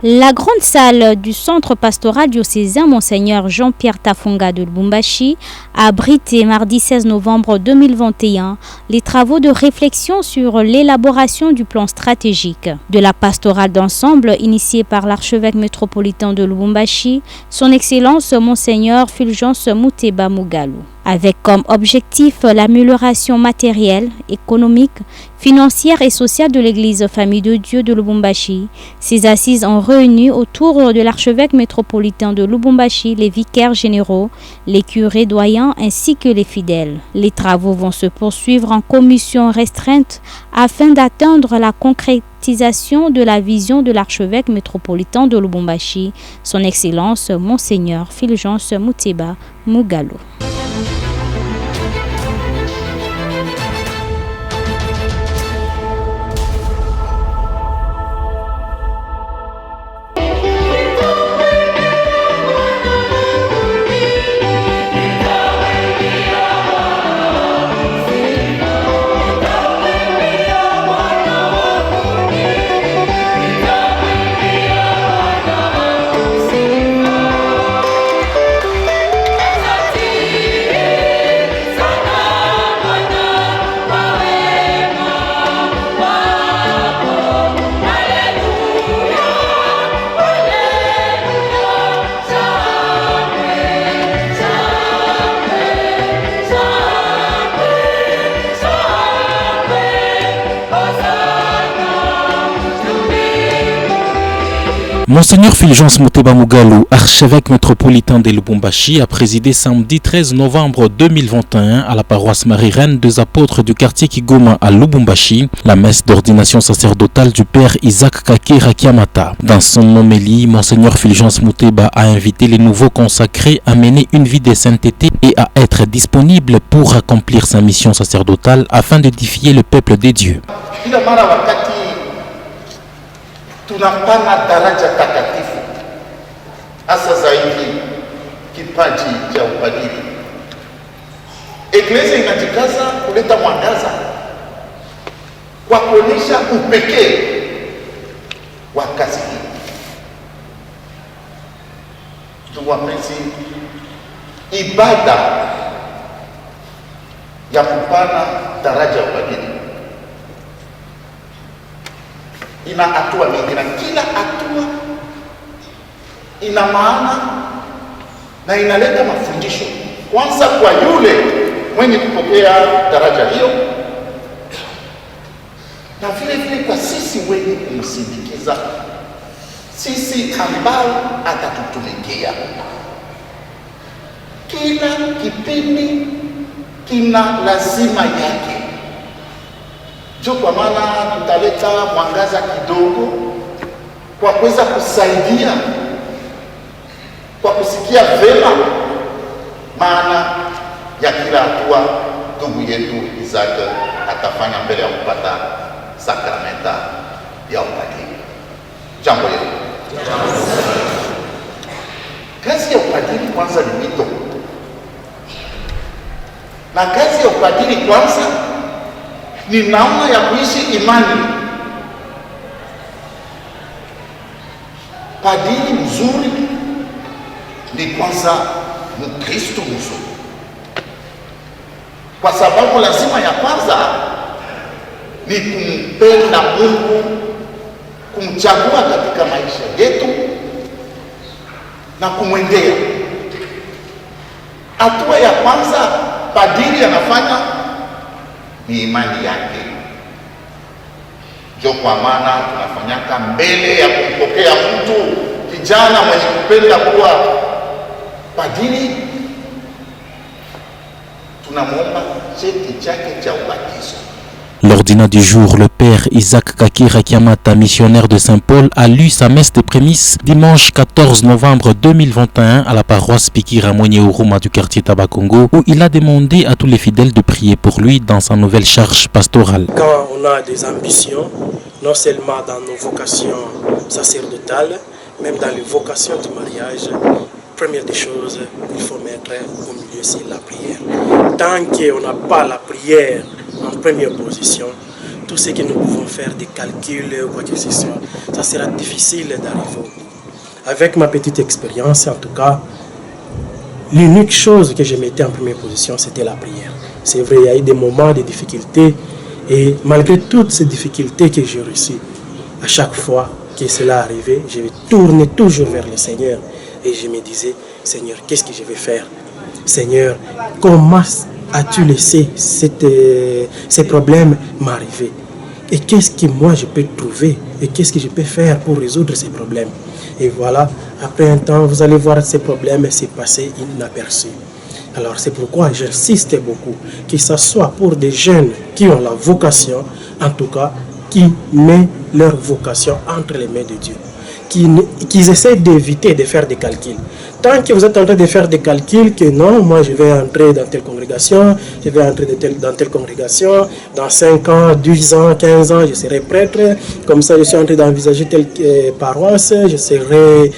La grande salle du centre pastoral diocésain Monseigneur Jean-Pierre Tafunga de Lubumbashi a abrité mardi 16 novembre 2021 les travaux de réflexion sur l'élaboration du plan stratégique de la pastorale d'ensemble initiée par l'archevêque métropolitain de Lubumbashi, son Excellence Monseigneur Fulgence Muteba Mugalu, avec comme objectif l'amélioration matérielle, économique, financière et sociale de l'Église Famille de Dieu de Lubumbashi. Ces assises ont réuni autour de l'archevêque métropolitain de Lubumbashi les vicaires généraux, les curés doyens ainsi que les fidèles. Les travaux vont se poursuivre en commission restreinte afin d'atteindre la concrétisation de la vision de l'archevêque métropolitain de Lubumbashi, son Excellence Monseigneur Fulgence Muteba Mugalu. Monseigneur Fulgence Muteba Mugalu, archevêque métropolitain de Lubumbashi, a présidé samedi 13 novembre 2021 à la paroisse Marie-Reine des Apôtres du quartier Kigoma à Lubumbashi, la messe d'ordination sacerdotale du Père Isaac Kakira Kiamata. Dans son homélie, Monseigneur Fulgence Muteba a invité les nouveaux consacrés à mener une vie de sainteté et à être disponible pour accomplir sa mission sacerdotale afin d'édifier le peuple de Dieu. Tunapana daraja takatifu hasa zaidi kipaji cha upadiri. Eklezia inajikaza kuleta mwangaza kwa kuonyesha upekee wa kazi hii. Ndugu wapenzi, ibada ya kupana daraja ya upadiri ina hatua mingi na kila hatua ina maana na inaleta mafundisho. Kwanza kwa yule mwenye kupokea daraja hiyo, na vile vile kwa sisi wenye kumsindikiza, sisi ambao atatutumikia. Kila kipindi kina lazima yake. Kwa maana tutaleta mwangaza kidogo kwa kuweza kusaidia kwa kusikia vema maana ya kila hatua ndugu yetu Isaac atafanya mbele ya kupata sakramenta ya upadiri. Jambo hilo, kazi ya upadiri kwanza ni wito, na kazi ya upadiri kwanza ni namna ya kuishi imani. Padiri mzuri ni kwanza Mkristo mzuri, kwa sababu lazima ya kwanza ni kumpenda Mungu, kumchagua katika maisha yetu na kumwendea. Hatua ya kwanza padiri anafanya ni imani yake. Ndio kwa maana tunafanyaka mbele ya kumpokea mtu kijana mwenye kupenda kuwa padiri, tunamwomba cheti chake cha ubatizo. L'ordinateur du jour, le père Isaac Kakira Kiamata, missionnaire de Saint-Paul, a lu sa messe des prémices dimanche 14 novembre 2021 à la paroisse Pikira Mwenye-Uruma du quartier Tabakongo, où il a demandé à tous les fidèles de prier pour lui dans sa nouvelle charge pastorale. Quand on a des ambitions, non seulement dans nos vocations sacerdotales, même dans les vocations du mariage, première des choses, il faut mettre au milieu, c'est la prière. Tant qu'on n'a pas la prière en première position, tout ce que nous pouvons faire, des calculs ou quoi que ce soit, ça sera difficile d'arriver au bout. Avec ma petite expérience, en tout cas, l'unique chose que je mettais en première position, c'était la prière. C'est vrai, il y a eu des moments de difficultés, et malgré toutes ces difficultés que j'ai reçues, à chaque fois que cela arrivait, je vais tourner toujours vers le Seigneur. Et je me disais, Seigneur, qu'est-ce que je vais faire? Seigneur, comment as-tu laissé ces problèmes m'arriver? Et qu'est-ce que moi je peux trouver? Et qu'est-ce que je peux faire pour résoudre ces problèmes? Et voilà, après un temps, vous allez voir ces problèmes s'est passé inaperçus. Alors c'est pourquoi j'insiste beaucoup, que ce soit pour des jeunes qui ont la vocation, en tout cas, qui mettent leur vocation entre les mains de Dieu. Qu'ils essaient d'éviter de faire des calculs. Tant que vous êtes en train de faire des calculs, que non, moi je vais entrer dans telle congrégation, je vais entrer dans telle congrégation, dans 5 ans, 10 ans, 15 ans, je serai prêtre, comme ça je suis en train d'envisager telle paroisse, je serai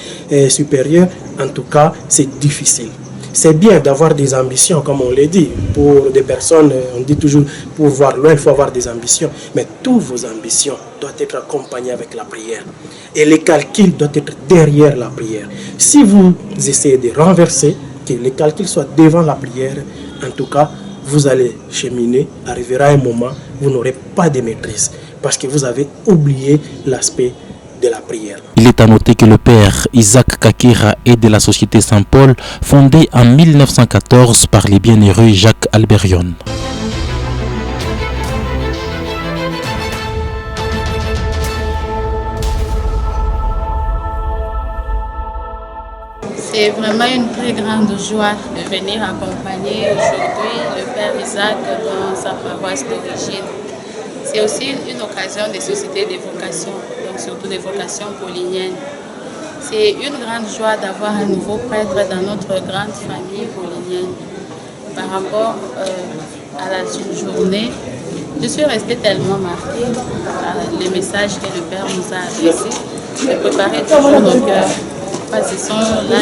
supérieur. En tout cas, c'est difficile. C'est bien d'avoir des ambitions, comme on l'a dit. Pour des personnes, on dit toujours, pour voir loin, il faut avoir des ambitions. Mais toutes vos ambitions doivent être accompagnées avec la prière. Et les calculs doivent être derrière la prière. Si vous essayez de renverser, que les calculs soient devant la prière, en tout cas, vous allez cheminer, arrivera un moment, vous n'aurez pas de maîtrise. Parce que vous avez oublié l'aspect de la prière. Il est à noter que le père Isaac Kakira est de la société Saint-Paul, fondée en 1914 par les bienheureux Jacques Alberion. C'est vraiment une très grande joie de venir accompagner aujourd'hui le père Isaac dans sa paroisse d'origine. C'est aussi une occasion de susciter des vocations, donc surtout des vocations pauliniennes. C'est une grande joie d'avoir un nouveau prêtre dans notre grande famille paulinienne. Par rapport à la journée, je suis restée tellement marquée par les messages que le Père nous a adressés, de préparer toujours nos cœurs. Parce que ce sont là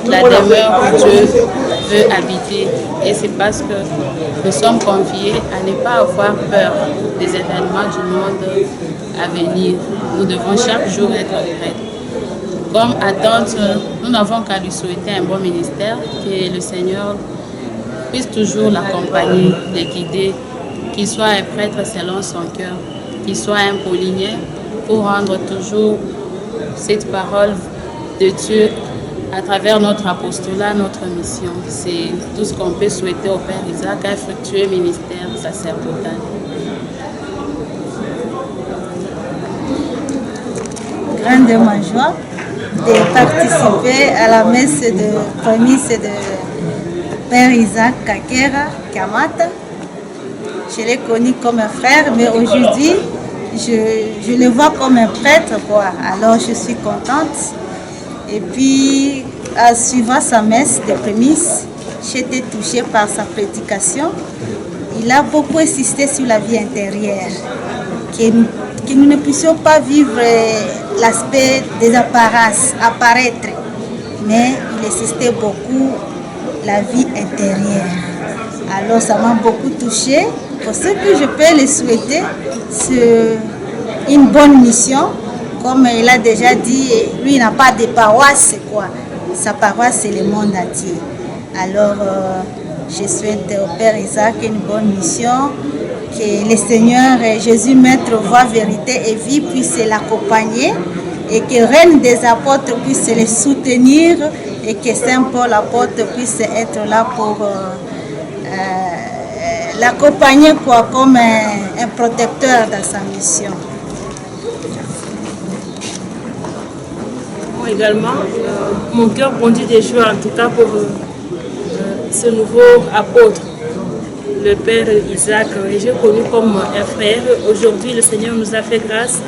la demeure où Dieu veut habiter. Et c'est parce que nous sommes conviés à ne pas avoir peur des événements du monde à venir. Nous devons chaque jour être prêts. Comme attente, nous n'avons qu'à lui souhaiter un bon ministère, que le Seigneur puisse toujours l'accompagner, le guider, qu'il soit un prêtre selon son cœur, qu'il soit un paulinien pour rendre toujours cette parole de Dieu à travers notre apostolat, notre mission. C'est tout ce qu'on peut souhaiter au Père Isaac, un fructueux ministère sacerdotal. Grande ma joie de participer à la messe de prémisse de Père Isaac Kakira Kiamata. Je l'ai connu comme un frère, mais aujourd'hui, je le vois comme un prêtre, quoi. Alors je suis contente. Et puis, en suivant sa messe de prémices, j'ai été touchée par sa prédication. Il a beaucoup insisté sur la vie intérieure, que nous ne puissions pas vivre l'aspect des apparences, apparaître, mais il insistait beaucoup la vie intérieure. Alors ça m'a beaucoup touchée. Pour ce que je peux le souhaiter, c'est une bonne mission. Comme il a déjà dit, lui il n'a pas de paroisse, quoi. Sa paroisse c'est le monde entier. Alors je souhaite au Père Isaac une bonne mission, que le Seigneur Jésus, Maître, voie, vérité et vie, puisse l'accompagner, et que Reine des apôtres puisse le soutenir, et que Saint Paul apôtre puisse être là pour l'accompagner, quoi, comme un protecteur dans sa mission. Également, mon cœur bondit de joie en tout cas pour ce nouveau apôtre. le père Isaac et j'ai connu comme un frère. Aujourd'hui, le Seigneur nous a fait grâce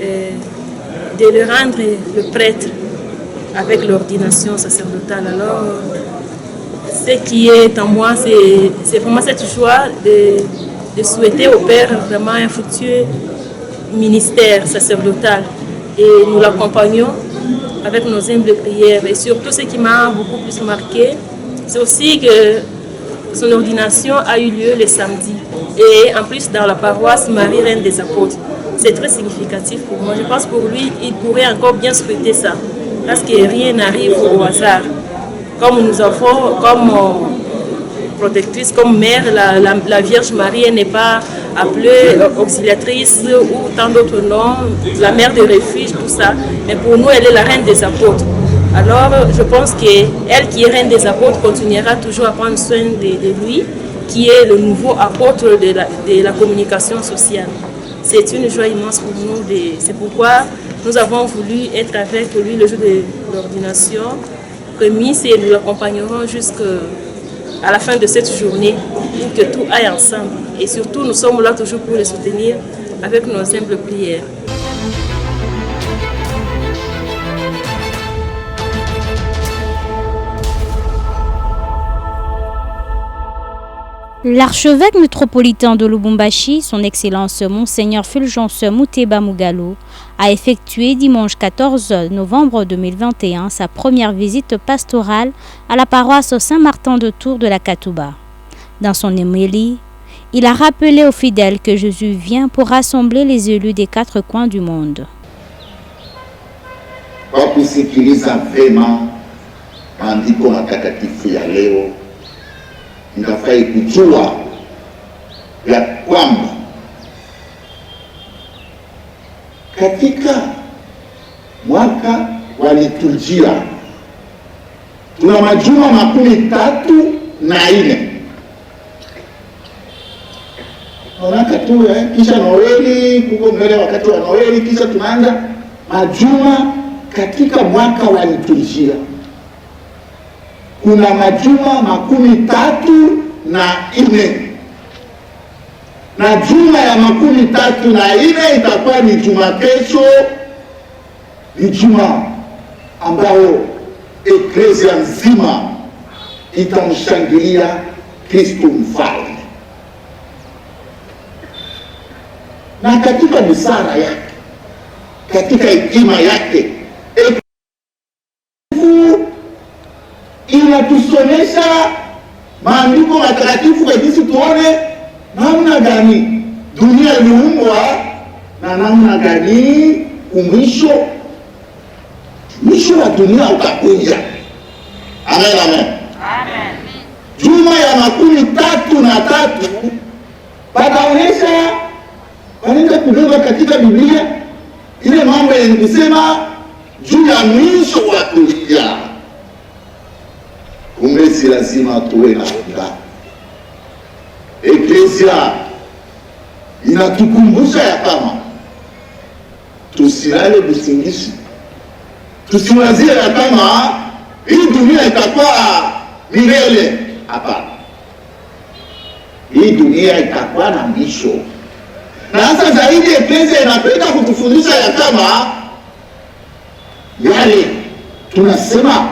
de le rendre le prêtre avec l'ordination sacerdotale. Alors, ce qui est en moi, c'est vraiment cette joie de souhaiter au Père vraiment un fructueux ministère sacerdotal. Et nous l'accompagnons avec nos humbles prières. Et surtout, ce qui m'a beaucoup plus marqué, c'est aussi que son ordination a eu lieu le samedi. Et en plus, dans la paroisse Marie, Reine des Apôtres. C'est très significatif pour moi. Je pense pour lui, il pourrait encore bien souhaiter ça. Parce que rien n'arrive au hasard. Comme nous avons, comme protectrice, comme mère, la Vierge Marie n'est pas appelée auxiliatrice ou tant d'autres noms, la mère de refuge, tout ça. Mais pour nous, elle est la reine des apôtres. Alors, je pense qu'elle qui est reine des apôtres continuera toujours à prendre soin de lui, qui est le nouveau apôtre de la communication sociale. C'est une joie immense pour nous. C'est pourquoi nous avons voulu être avec lui le jour de l'ordination remise et nous l'accompagnerons jusqu'à la fin de cette journée pour que tout aille ensemble. Et surtout, nous sommes là toujours pour les soutenir avec nos simples prières. L'archevêque métropolitain de Lubumbashi, son Excellence Monseigneur Fulgence Muteba Mugalu, a effectué dimanche 14 novembre 2021 sa première visite pastorale à la paroisse Saint-Martin de Tours de la Katouba. Dans son homélie, il a rappelé aux fidèles que Jésus vient pour rassembler les élus des 4 coins du monde. Kwa kusikiliza vema maandiko matakatifu ya leo, inafai kujua ya kwamba katika mwaka wa liturujia tuna majuma 34. Onaka tu kisha Noeli, kuko mbele wakati wa Noeli, kisha tunaanza majuma katika mwaka wa liturujia. Kuna majuma 34 na juma ya 34 itakuwa ni juma kesho, ni juma ambao eklesia nzima itamshangilia Kristo mfalme. Na katika busara yake, katika hekima yake, inatusomesha maandiko matakatifu kwa jinsi tuone namna gani dunia iliumbwa na namna gani mwisho wa dunia utakuja. Amen, amen. Amen. Juma ya 33 pataonesha wanaenda kubeba katika Biblia ile mambo yenye kusema juu ya mwisho wa dunia. Kumbe si lazima tuwe na hoga. Eklesia inatukumbusha ya kama tusilale busingishi, tusiwazie ya kama hii dunia itakuwa milele. Hapana, hii dunia itakuwa na mwisho. Na hasa zaidi eklesia inapenda kutufundisha ya kama yale tunasema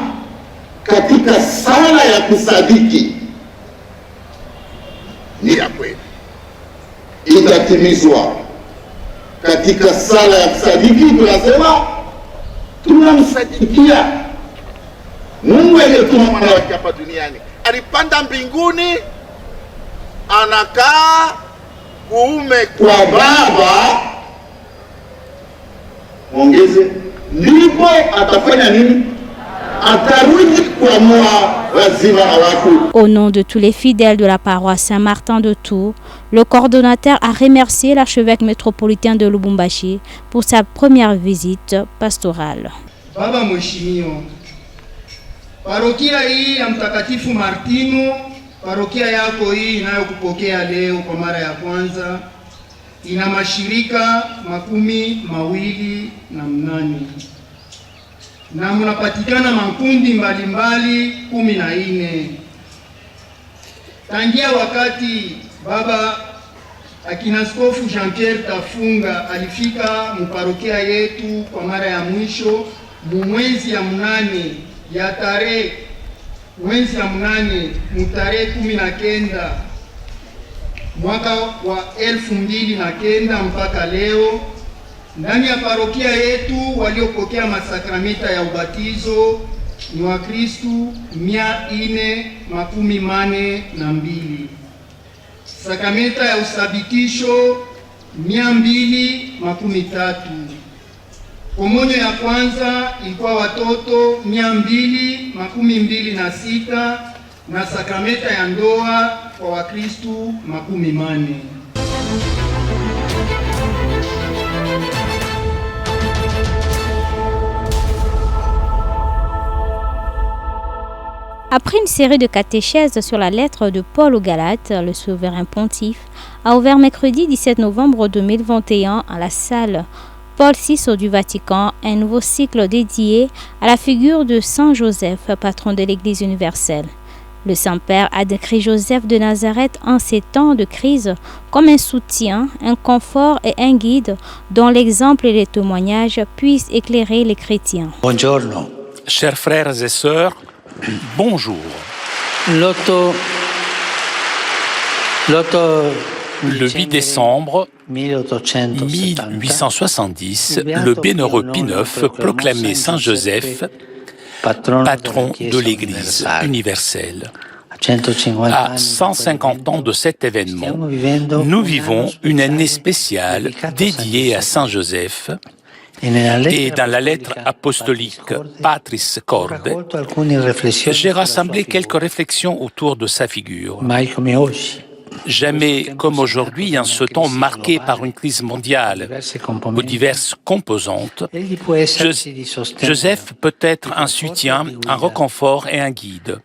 katika sala ya kusadiki ni ya kweli, itatimizwa. Katika sala ya kusadiki tunasema tunamsadikia Mungu aliyetuma mwana wake hapa duniani, alipanda mbinguni, anakaa kuume kwa Baba, ongeze, ndipo atafanya nini? Au nom de tous les fidèles de la paroisse Saint-Martin de Tours, le coordonnateur a remercié l'archevêque métropolitain de Lubumbashi pour sa première visite pastorale. Baba mheshimiwa, parokia hii ya Mtakatifu Martino, parokia yako hii inayokupokea leo kwa mara ya kwanza, ina mashirika 28 na mnapatikana makundi mbalimbali 14. Tangia wakati baba akina Askofu Jean-Pierre Tafunga alifika muparokia yetu kwa mara ya mwisho mwezi ya mnane mutarehe 19 mwaka wa 2009 mpaka leo, ndani ya parokia yetu waliopokea masakramenta ya ubatizo ni Wakristu 442, sakramenta ya usabitisho 213. Komunyo ya kwanza ilikuwa watoto 226 na sakramenta ya ndoa kwa Wakristu 40. Après une série de catéchèses sur la lettre de Paul aux Galates, le souverain pontife a ouvert mercredi 17 novembre 2021 à la salle Paul VI du Vatican un nouveau cycle dédié à la figure de Saint Joseph, patron de l'Église universelle. Le Saint-Père a décrit Joseph de Nazareth en ces temps de crise comme un soutien, un confort et un guide dont l'exemple et les témoignages puissent éclairer les chrétiens. Buongiorno. Chers frères et sœurs, bonjour. Le 8 décembre 1870, le bienheureux Pie IX proclamait Saint Joseph patron de l'Église universelle. À 150 ans de cet événement, nous vivons une année spéciale dédiée à Saint Joseph. Et dans la lettre apostolique Patris Corde, j'ai rassemblé quelques réflexions autour de sa figure. Jamais comme aujourd'hui, en ce temps marqué par une crise mondiale aux diverses composantes, Joseph peut être un soutien, un réconfort et un guide.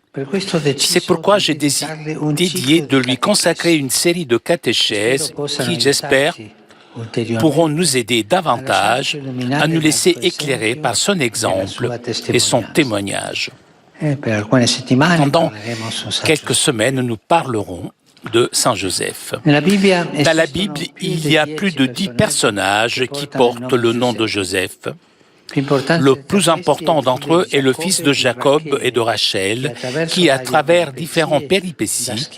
C'est pourquoi j'ai décidé de lui consacrer une série de catéchèses qui, j'espère, pourront nous aider davantage à nous laisser éclairer par son exemple et son témoignage. Pendant quelques semaines, nous parlerons de Saint Joseph. Dans la Bible, il y a plus de 10 personnages qui portent le nom de Joseph. Le plus important d'entre eux est le fils de Jacob et de Rachel, qui, à travers différentes péripéties,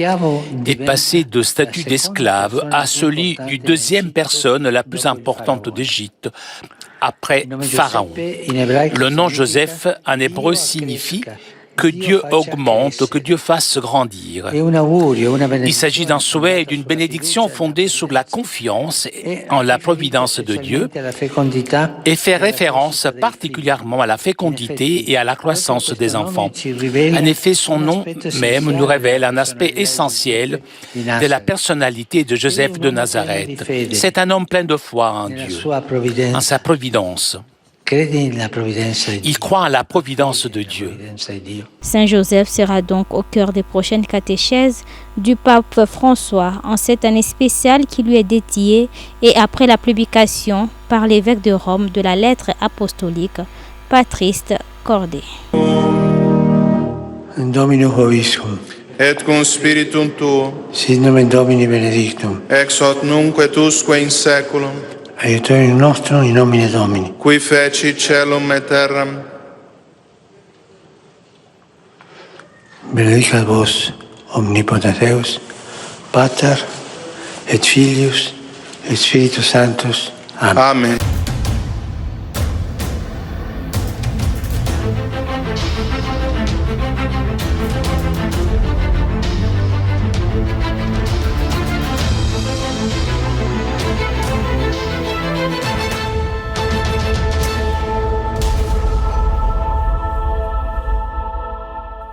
est passé de statut d'esclave à celui du deuxième personne la plus importante d'Égypte, après Pharaon. Le nom Joseph en hébreu signifie que Dieu augmente, que Dieu fasse grandir. Il s'agit d'un souhait et d'une bénédiction fondée sur la confiance en la providence de Dieu et fait référence particulièrement à la fécondité et à la croissance des enfants. En effet, son nom même nous révèle un aspect essentiel de la personnalité de Joseph de Nazareth. C'est un homme plein de foi en Dieu, en sa providence. Il croit en la providence de Dieu. Saint Joseph sera donc au cœur des prochaines catéchèses du pape François en cette année spéciale qui lui est dédiée et après la publication par l'évêque de Rome de la lettre apostolique Patris Corde. Domino Hoviscum. Et cum spiritum tuo. Sit nomen Domini benedictum. Ex hoc nunc et usque in saeculum. Aiutorium nostrum in nomine Domini. Qui feci caelum et terram. Benedicat vos omnipotens Deus, Pater et Filius et Spiritus Sanctus. Amen. Amen.